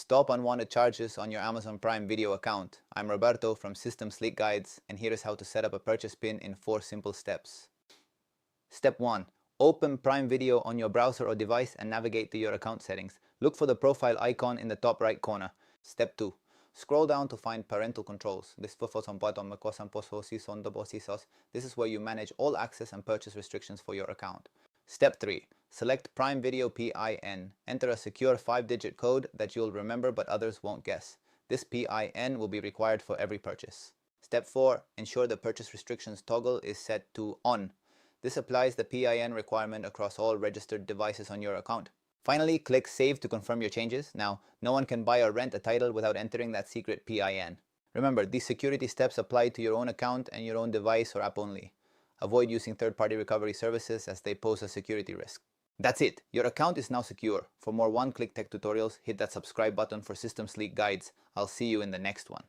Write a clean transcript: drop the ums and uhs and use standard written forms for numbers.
Stop unwanted charges on your Amazon Prime Video account. I'm Roberto from System Sleek Guides, and here is how to set up a purchase pin in 4 simple steps. Step 1. Open Prime Video on your browser or device and navigate to your account settings. Look for the profile icon in the top right corner. Step 2. Scroll down to find Parental Controls. This is where you manage all access and purchase restrictions for your account. Step 3. Select Prime Video PIN. Enter a secure 5-digit code that you'll remember but others won't guess. This PIN will be required for every purchase. Step 4. Ensure the purchase restrictions toggle is set to On. This applies the PIN requirement across all registered devices on your account. Finally, click Save to confirm your changes. Now, no one can buy or rent a title without entering that secret PIN. Remember, these security steps apply to your own account and your own device or app only. Avoid using third-party recovery services as they pose a security risk. That's it! Your account is now secure. For more one-click tech tutorials, hit that subscribe button for System Sleek Guides. I'll see you in the next one.